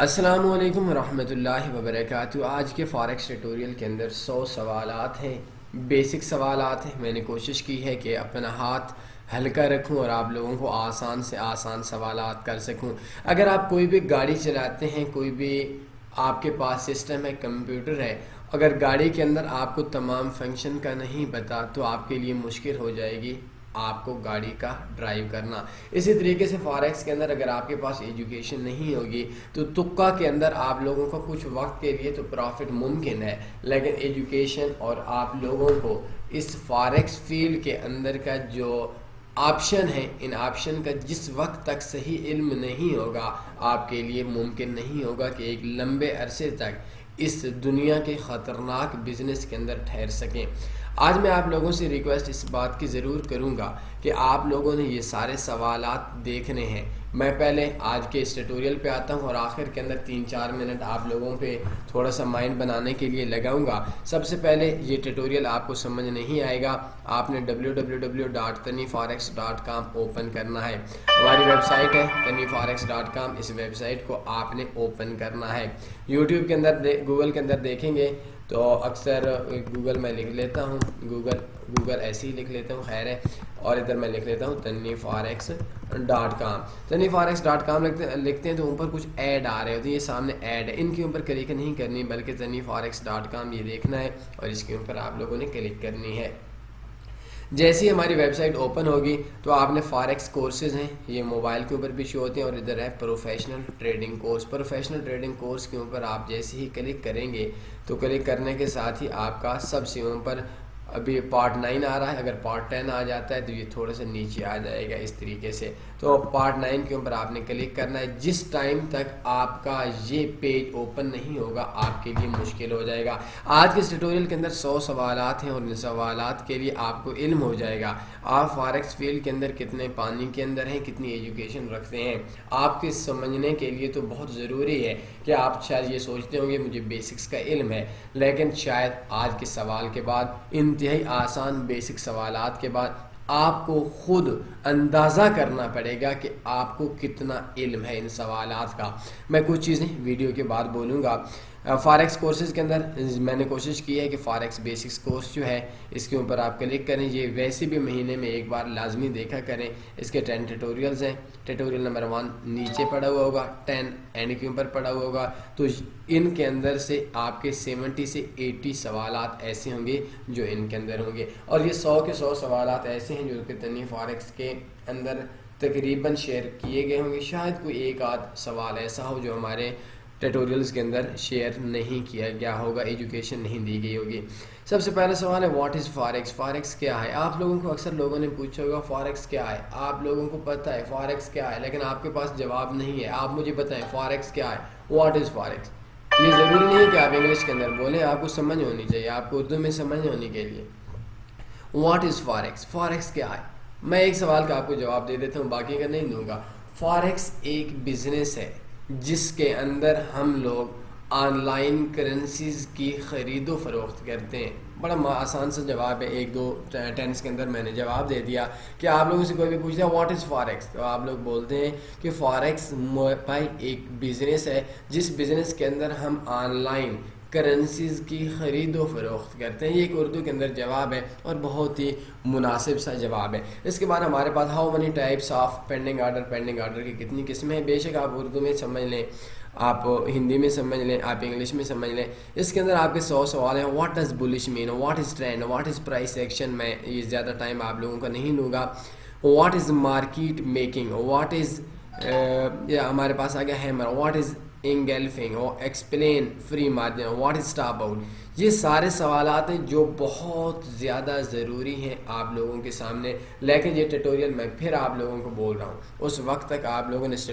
السلام علیکم ورحمۃ اللہ وبرکاتہ۔ آج کے فارکس ٹیٹوریل کے اندر 100 سوالات ہیں، بیسک سوالات ہیں۔ میں نے کوشش کی ہے کہ اپنا ہاتھ ہلکا رکھوں اور آپ لوگوں کو آسان سے آسان سوالات کر سکوں۔ اگر آپ کوئی بھی گاڑی چلاتے ہیں، کوئی بھی آپ کے پاس سسٹم ہے، کمپیوٹر ہے، اگر گاڑی کے اندر آپ کو تمام فنکشن کا نہیں پتا تو آپ کے لیے مشکل ہو جائے گی آپ کو گاڑی کا ڈرائیو کرنا۔ اسی طریقے سے فاریکس کے اندر اگر آپ کے پاس ایجوکیشن نہیں ہوگی تو تکا کے اندر آپ لوگوں کو کچھ وقت کے لیے تو پروفٹ ممکن ہے، لیکن ایجوکیشن اور آپ لوگوں کو اس فاریکس فیلڈ کے اندر کا جو آپشن ہے، ان آپشن کا جس وقت تک صحیح علم نہیں ہوگا آپ کے لیے ممکن نہیں ہوگا کہ ایک لمبے عرصے تک اس دنیا کے خطرناک بزنس کے اندر ٹھہر سکیں۔ آج میں آپ لوگوں سے ریکویسٹ اس بات کی ضرور کروں گا کہ آپ لوگوں نے یہ سارے سوالات دیکھنے ہیں۔ میں پہلے آج کے اس ٹیٹوریل پہ آتا ہوں اور آخر کے اندر 3-4 منٹ آپ لوگوں پہ تھوڑا سا مائنڈ بنانے کے لیے لگاؤں گا۔ سب سے پہلے یہ ٹیٹوریل آپ کو سمجھ نہیں آئے گا، آپ نے www.taniforex.com اوپن کرنا ہے۔ ہماری ویب سائٹ ہے taniforex.com، اس ویب سائٹ کو آپ نے اوپن کرنا ہے۔ یوٹیوب کے اندر گوگل کے اندر دیکھیں گے تو اکثر گوگل میں لکھ لیتا ہوں، گوگل ایسے ہی لکھ لیتا ہوں، خیر ہے، اور ادھر میں لکھ لیتا ہوں taniforex.com۔ taniforex.com لکھتے ہیں تو اوپر کچھ ایڈ آ رہے ہوتے ہیں، یہ سامنے ایڈ ہے، ان کے اوپر کلک نہیں کرنی بلکہ taniforex.com یہ دیکھنا ہے اور اس کے اوپر آپ لوگوں نے کلک کرنی ہے۔ جیسی ہماری ویب سائٹ اوپن ہوگی تو آپ نے فاریکس کورسز ہیں، یہ موبائل کے اوپر بھی شو ہوتے ہیں، اور ادھر ہے professional trading course. Professional trading course کے اوپر آپ جیسے ہی کلک کریں گے تو کلک کرنے کے ساتھ ہی آپ کا سب سے اوپر ابھی پارٹ 9 آ رہا ہے، اگر پارٹ 10 آ جاتا ہے تو یہ تھوڑا سا نیچے آ جائے گا اس طریقے سے۔ تو پارٹ 9 کے اوپر آپ نے کلک کرنا ہے۔ جس ٹائم تک آپ کا یہ پیج اوپن نہیں ہوگا آپ کے لیے مشکل ہو جائے گا۔ آج کے اس ٹیٹوریل کے اندر 100 سوالات ہیں اور ان سوالات کے لیے آپ کو علم ہو جائے گا آپ فاریکس فیلڈ کے اندر کتنے پانی کے اندر ہیں، کتنی ایجوکیشن رکھتے ہیں۔ آپ کے سمجھنے کے لیے تو بہت ضروری ہے کہ آپ شاید یہ سوچتے ہوں گے مجھے بیسکس کا علم ہے، لیکن شاید آج کے سوال کے بعد، انتہائی آسان بیسک سوالات کے بعد، آپ کو خود اندازہ کرنا پڑے گا کہ آپ کو کتنا علم ہے ان سوالات کا۔ میں کچھ چیزیں ویڈیو کے بعد بولوں گا۔ فاریکس کورسز کے اندر میں نے کوشش کی ہے کہ فاریکس بیسکس کورس جو ہے اس کے اوپر آپ کلک کریں، یہ ویسے بھی مہینے میں ایک بار لازمی دیکھا کریں۔ اس کے 10 ٹیٹوریلز ہیں، ٹیٹوریل نمبر 1 نیچے پڑا ہوا ہوگا، 10 اینڈ کے اوپر پڑا ہوا ہوگا، تو ان کے اندر سے آپ کے 70 سے 80 سوالات ایسے ہوں گے جو ان کے اندر ہوں گے، اور یہ 100 کے 100 سوالات ایسے ہیں جو کہ تنی فاریکس کے اندر تقریباً شیئر کیے گئے ہوں گے۔ شاید کوئی ایک آدھ سوال ایسا ہو جو ہمارے ٹیٹوریلز کے اندر شیئر نہیں کیا گیا ہوگا، ایجوکیشن نہیں دی گئی ہوگی۔ سب سے پہلا سوال ہے واٹ از فاریکس؟ فاریکس کیا ہے؟ آپ لوگوں کو اکثر لوگوں نے پوچھا ہوگا فاریکس کیا ہے، آپ لوگوں کو پتہ ہے فاریکس کیا ہے، لیکن آپ کے پاس جواب نہیں ہے۔ آپ مجھے بتائیں فاریکس کیا ہے، واٹ از فاریکس؟ یہ ضروری نہیں ہے کہ آپ انگلش کے اندر بولیں، آپ کو سمجھ ہونی چاہیے، آپ کو اردو میں سمجھ ہونے کے لیے واٹ از فاریکس، فاریکس کیا ہے؟ میں ایک سوال کا آپ کو جواب دے دیتا ہوں، باقی کا نہیں دوں گا۔ فاریکس ایک بزنس ہے جس کے اندر ہم لوگ آن لائن کرنسیز کی خرید و فروخت کرتے ہیں۔ بڑا آسان سا جواب ہے، 1-2 ٹینس کے اندر میں نے جواب دے دیا کہ آپ لوگوں سے کوئی بھی پوچھتا ہے واٹ از فاریکس تو آپ لوگ بولتے ہیں کہ فاریکس بھائی ایک بزنس ہے جس بزنس کے اندر ہم آن لائن کرنسیز کی خرید و فروخت کرتے ہیں۔ یہ ایک اردو کے اندر جواب ہے اور بہت ہی مناسب سا جواب ہے۔ اس کے بعد ہمارے پاس how many types of pending order کی کتنی قسمیں ہیں؟ بے شک آپ اردو میں سمجھ لیں، آپ ہندی میں سمجھ لیں، آپ انگلش میں سمجھ لیں۔ اس کے اندر آپ کے 100 سوال ہیں۔ What does bullish mean, what is trend, what is price action? میں یہ زیادہ ٹائم آپ لوگوں کا نہیں لوں گا۔ What is market making, what is ہمارے پاس آ گیا hammer, what is engulfing, explain free margin, what is stop out? یہ سارے سوالات ہیں جو بہت زیادہ ضروری ہیں آپ لوگوں کے سامنے، لیکن یہ ٹیٹوریل میں پھر آپ لوگوں کو بول رہا ہوں اس وقت تک آپ لوگوں نے اس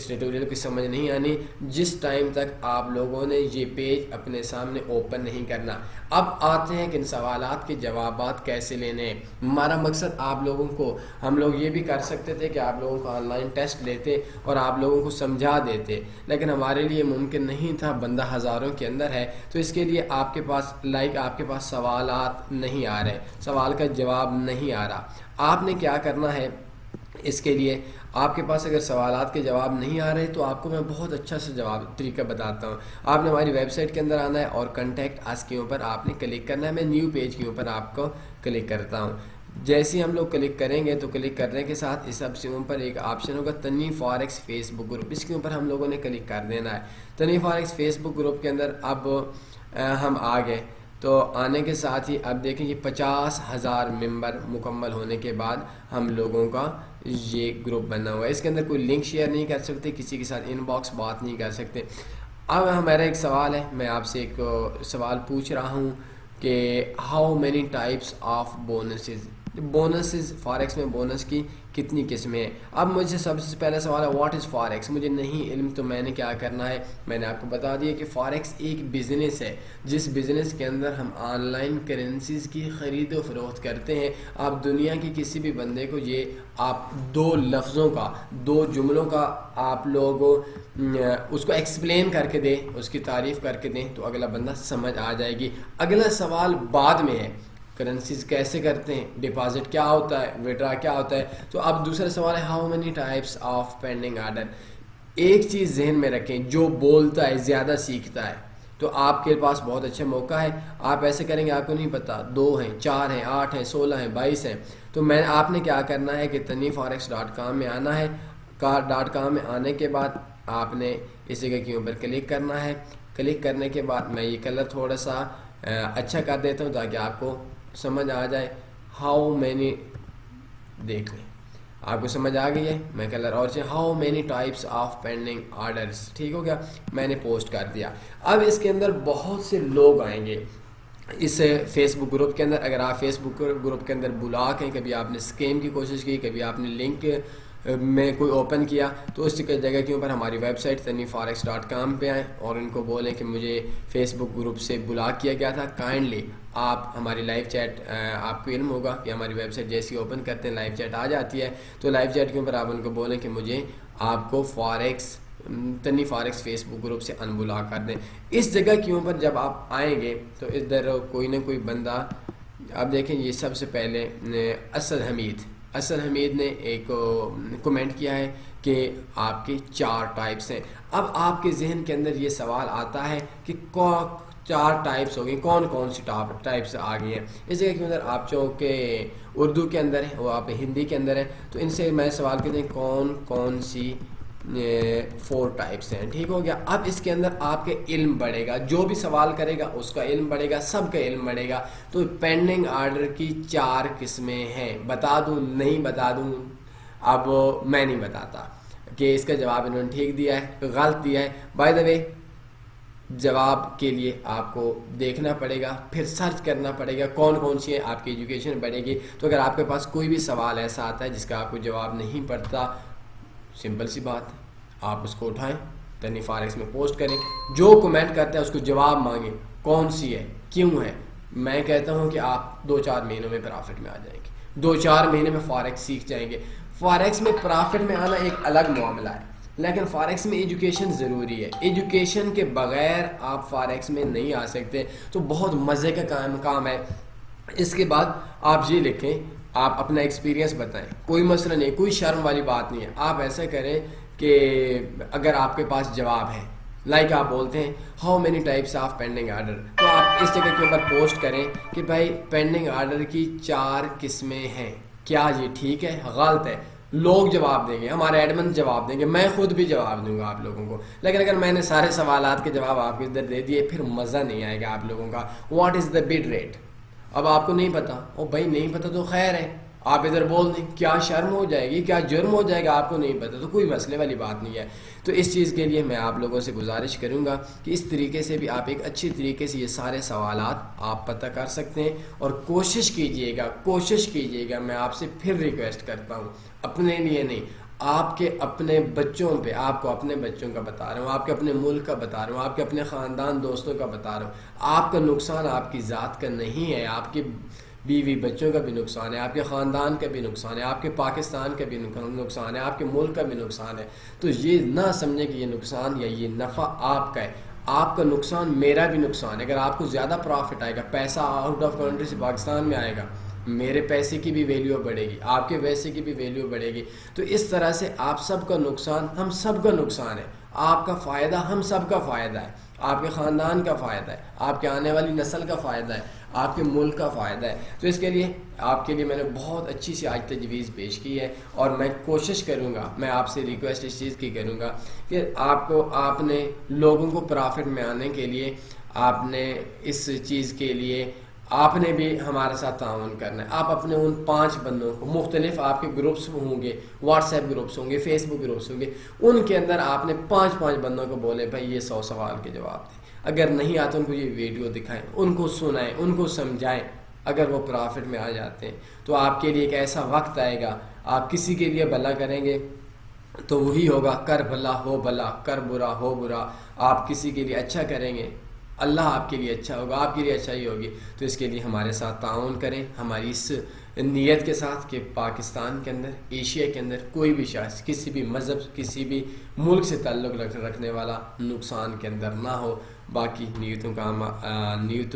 ٹیٹوریل کی سمجھ نہیں آنی جس ٹائم تک آپ لوگوں نے یہ پیج اپنے سامنے اوپن نہیں کرنا۔ اب آتے ہیں کہ ان سوالات کے جوابات کیسے لینے ہیں۔ ہمارا مقصد آپ لوگوں کو، ہم لوگ یہ بھی کر سکتے تھے کہ آپ لوگوں کو آن لائن ٹیسٹ لیتے اور آپ لوگوں کو سمجھا دیتے، لیکن ہمارے لیے ممکن نہیں تھا، بندہ ہزاروں کے اندر ہے، تو اس کے لیے آپ کے پاس سوالات نہیں آ رہے، سوال کا جواب نہیں آ رہا۔ آپ نے کیا کرنا ہے اس کے لیے؟ آپ کے پاس اگر سوالات کے جواب نہیں آ رہے تو آپ کو میں بہت اچھا سا جواب طریقہ بتاتا ہوں. آپ نے ہماری ویب سائٹ کے اندر آنا ہے اور کنٹیکٹ اس کے اوپر آپ نے کلک کرنا ہے. میں نیو پیج کے اوپر آپ کو کلک کرتا ہوں. جیسے ہی ہم لوگ کلک کریں گے تو کلک کرنے کے ساتھ اس سب سے اوپر ایک آپشن ہوگا تنی فاریکس فیس بک گروپ. اس کے اوپر ہم لوگوں نے کلک کر دینا ہے. تنی فاریکس فیس بک گروپ کے اندر اب ہم آ گئے. تو آنے کے ساتھ ہی اب دیکھیں یہ 50,000 ممبر مکمل ہونے کے بعد ہم لوگوں کا یہ گروپ بنا ہوا ہے. اس کے اندر کوئی لنک شیئر نہیں کر سکتے, کسی کے ساتھ ان باکس بات نہیں کر سکتے. اب ہمارا ایک سوال ہے, میں آپ سے ایک سوال پوچھ رہا ہوں کہ how many types of bonuses forex میں بونس کی کتنی قسمیں ہیں. اب مجھے سب سے پہلا سوال ہے واٹ از فاریکس. مجھے نہیں علم, تو میں نے کیا کرنا ہے, میں نے آپ کو بتا دیا کہ فاریکس ایک بزنس ہے جس بزنس کے اندر ہم آن لائن کرنسیز کی خرید و فروخت کرتے ہیں. آپ دنیا کے کسی بھی بندے کو یہ آپ 2 لفظوں کا 2 جملوں کا آپ لوگ اس کو ایکسپلین کر کے دیں, اس کی تعریف کر کے دیں تو اگلا بندہ سمجھ آ جائے گی. اگلا سوال بعد میں ہے کرنسیز کیسے کرتے ہیں, ڈپازٹ کیا ہوتا ہے, وڈرا کیا ہوتا ہے. تو اب دوسرا سوال ہے how many types of pending order. ایک چیز ذہن میں رکھیں, جو بولتا ہے زیادہ سیکھتا ہے. تو آپ کے پاس بہت اچھا موقع ہے, آپ ایسے کریں گے آپ کو نہیں پتا 2 ہیں 4 ہیں 8 ہیں 16 ہیں 22 ہیں. تو آپ نے کیا کرنا ہے کہ taniforex.com میں آنا ہے. .com میں آنے کے بعد آپ نے اس جگہ کے اوپر کلک کرنا ہے. کلک کرنے کے بعد میں یہ کلر تھوڑا سا اچھا کر دیتا ہوں تاکہ آپ کو سمجھ آ جائے. ہاؤ مینی, دیکھ لیں آپ کو سمجھ آ گئی ہے. میں کلر اور سے how many types of pending orders, ٹھیک ہو گیا, میں نے پوسٹ کر دیا. اب اس کے اندر بہت سے لوگ آئیں گے اس فیس بک گروپ کے اندر. اگر آپ فیس بک گروپ کے اندر بلاک ہیں, کبھی آپ نے اسکیم کی کوشش کی, کبھی آپ نے لنک میں کوئی اوپن کیا, تو اس جگہ کے اوپر ہماری ویب سائٹ taniforex.com پہ آئیں اور ان کو بولیں کہ مجھے فیس بک گروپ سے بلاک کیا گیا تھا, کائنڈلی آپ ہماری لائیو چیٹ, آپ کو علم ہوگا کہ ہماری ویب سائٹ جیسی اوپن کرتے ہیں لائیو چیٹ آ جاتی ہے. تو لائیو چیٹ کے اوپر آپ ان کو بولیں کہ مجھے آپ کو تنی فاریکس فیس بک گروپ سے ان بلاک کر دیں. اس جگہ کے اوپر جب آپ آئیں گے تو ادھر کوئی نہ کوئی بندہ, آپ دیکھیں یہ سب سے پہلے اسد حمید نے ایک کمنٹ کیا ہے کہ آپ کے 4 ٹائپس ہیں. اب آپ کے ذہن کے اندر یہ سوال آتا ہے کہ 4 ٹائپس ہو گئی, کون کون سی ٹائپس آ گئی ہیں. اس جگہ کے اندر آپ چونکہ اردو کے اندر ہے, وہ آپ ہندی کے اندر ہے, تو ان سے میں سوال کرتے ہیں کون کون سی 4 ٹائپس ہیں, ٹھیک ہو گیا. اب اس کے اندر آپ کے علم بڑھے گا, جو بھی سوال کرے گا اس کا علم بڑھے گا, سب کا علم بڑھے گا. تو پینڈنگ آرڈر کی 4 قسمیں ہیں. بتا دوں نہیں بتا دوں, اب میں نہیں بتاتا کہ اس کا جواب انہوں نے ٹھیک دیا ہے غلط دیا ہے. بائی دا وے جواب کے لیے آپ کو دیکھنا پڑے گا, پھر سرچ کرنا پڑے گا کون کون سی ہیں, آپ کی ایجوکیشن بڑھے گی. تو اگر آپ کے پاس کوئی بھی سوال ایسا آتا ہے جس کا آپ کو جواب نہیں پڑتا, سمپل سی بات ہے, آپ اس کو اٹھائیں تنی فاریکس میں پوسٹ کریں, جو کمنٹ کرتا ہے اس کو جواب مانگیں کون سی ہے کیوں ہے. میں کہتا ہوں کہ آپ 2-4 مہینوں میں پرافٹ میں آ جائیں گے, 2-4 مہینے میں فاریکس سیکھ جائیں گے. فاریکس میں پرافٹ میں آنا ایک الگ معاملہ ہے, لیکن فاریکس میں ایجوکیشن ضروری ہے. ایجوکیشن کے بغیر آپ فاریکس میں نہیں آ سکتے. تو بہت مزے کا کام ہے. اس کے بعد آپ یہ لکھیں, آپ اپنا ایکسپیرینس بتائیں, کوئی مسئلہ نہیں, کوئی شرم والی بات نہیں ہے. آپ ایسا کریں کہ اگر آپ کے پاس جواب ہے, لائک آپ بولتے ہیں how many types of pending order, تو آپ اس جگہ کے اوپر پوسٹ کریں کہ بھائی پینڈنگ آرڈر کی 4 قسمیں ہیں, کیا یہ ٹھیک ہے غلط ہے. لوگ جواب دیں گے, ہمارے ایڈمن جواب دیں گے, میں خود بھی جواب دوں گا آپ لوگوں کو. لیکن اگر میں نے سارے سوالات کے جواب آپ کو ادھر دے دیے, پھر مزہ نہیں آئے گا آپ لوگوں کا. What is the bed rate, اب آپ کو نہیں پتا, او بھائی نہیں پتا تو خیر ہے, آپ ادھر بول دیں, کیا شرم ہو جائے گی, کیا جرم ہو جائے گا, آپ کو نہیں پتا تو کوئی مسئلے والی بات نہیں ہے. تو اس چیز کے لیے میں آپ لوگوں سے گزارش کروں گا کہ اس طریقے سے بھی آپ ایک اچھی طریقے سے یہ سارے سوالات آپ پتہ کر سکتے ہیں. اور کوشش کیجئے گا, میں آپ سے پھر ریکویسٹ کرتا ہوں, اپنے لیے نہیں, آپ کے اپنے بچوں پہ, آپ کو اپنے بچوں کا بتا رہا ہوں, آپ کے اپنے ملک کا بتا رہا ہوں, آپ کے اپنے خاندان دوستوں کا بتا رہا ہوں. آپ کا نقصان آپ کی ذات کا نہیں ہے, آپ کے بیوی بچوں کا بھی نقصان ہے, آپ کے خاندان کا بھی نقصان ہے, آپ کے پاکستان کا بھی نقصان ہے, آپ کے ملک کا بھی نقصان ہے. تو یہ نہ سمجھیں کہ یہ نقصان یا یہ نفع آپ کا ہے, آپ کا نقصان میرا بھی نقصان ہے. اگر آپ کو زیادہ پروفٹ آئے گا, پیسہ آؤٹ آف کنٹری سے پاکستان میں آئے گا, میرے پیسے کی بھی ویلیو بڑھے گی، آپ کے پیسے کی بھی ویلیو بڑھے گی. تو اس طرح سے آپ سب کا نقصان ہم سب کا نقصان ہے، آپ کا فائدہ ہم سب کا فائدہ ہے، آپ کے خاندان کا فائدہ ہے، آپ کے آنے والی نسل کا فائدہ ہے، آپ کے ملک کا فائدہ ہے. تو اس کے لیے آپ کے لیے میں نے بہت اچھی سی آج تجویز پیش کی ہے، اور میں کوشش کروں گا، میں آپ سے ریکویسٹ اس چیز کی کروں گا کہ آپ نے لوگوں کو پرافٹ میں آنے کے لیے، آپ نے اس چیز کے لیے آپ نے بھی ہمارے ساتھ تعاون کرنا ہے. آپ اپنے ان 5 بندوں کو، مختلف آپ کے گروپس ہوں گے، واٹس ایپ گروپس ہوں گے، فیس بک گروپس ہوں گے، ان کے اندر آپ نے 5 بندوں کو بولے بھائی یہ 100 سوال کے جواب دیں. اگر نہیں آتے ان کو یہ ویڈیو دکھائیں، ان کو سنائیں، ان کو سمجھائیں. اگر وہ پرافٹ میں آ جاتے ہیں تو آپ کے لیے ایک ایسا وقت آئے گا، آپ کسی کے لیے بھلا کریں گے تو وہی ہوگا، کر بھلا ہو بھلا، کر برا ہو برا. آپ کسی کے لیے اچھا کریں گے، اللہ آپ کے لیے اچھا ہوگا، آپ کے لیے اچھائی ہوگی. تو اس کے لیے ہمارے ساتھ تعاون کریں، ہماری اس نیت کے ساتھ کہ پاکستان کے اندر، ایشیا کے اندر کوئی بھی شخص کسی بھی مذہب، کسی بھی ملک سے تعلق رکھنے والا نقصان کے اندر نہ ہو. باقی نیتوں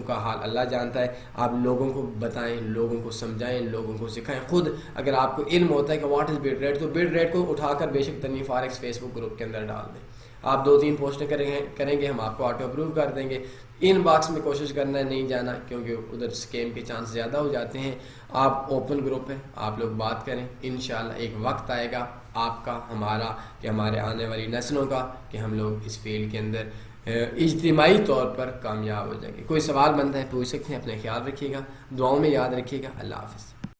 کا حال اللہ جانتا ہے. آپ لوگوں کو بتائیں، لوگوں کو سمجھائیں، لوگوں کو سکھائیں. خود اگر آپ کو علم ہوتا ہے کہ واٹ از بٹ ریٹ، تو بٹ ریٹ کو اٹھا کر بے شک تنی فارکس فیس بک گروپ کے اندر ڈال دیں. آپ 2-3 پوسٹیں کریں گے، ہم آپ کو آٹو اپروو کر دیں گے. ان باکس میں کوشش کرنا ہے نہیں جانا، کیونکہ ادھر اسکیم کے چانس زیادہ ہو جاتے ہیں. آپ اوپن گروپ ہیں، آپ لوگ بات کریں. انشاءاللہ ایک وقت آئے گا آپ کا، ہمارا، کہ ہمارے آنے والی نسلوں کا، کہ ہم لوگ اس فیلڈ کے اندر اجتماعی طور پر کامیاب ہو جائیں گے. کوئی سوال بنتا ہے پوچھ سکتے ہیں. اپنے خیال رکھیے گا، دعاؤں میں یاد رکھیے گا. اللہ حافظ.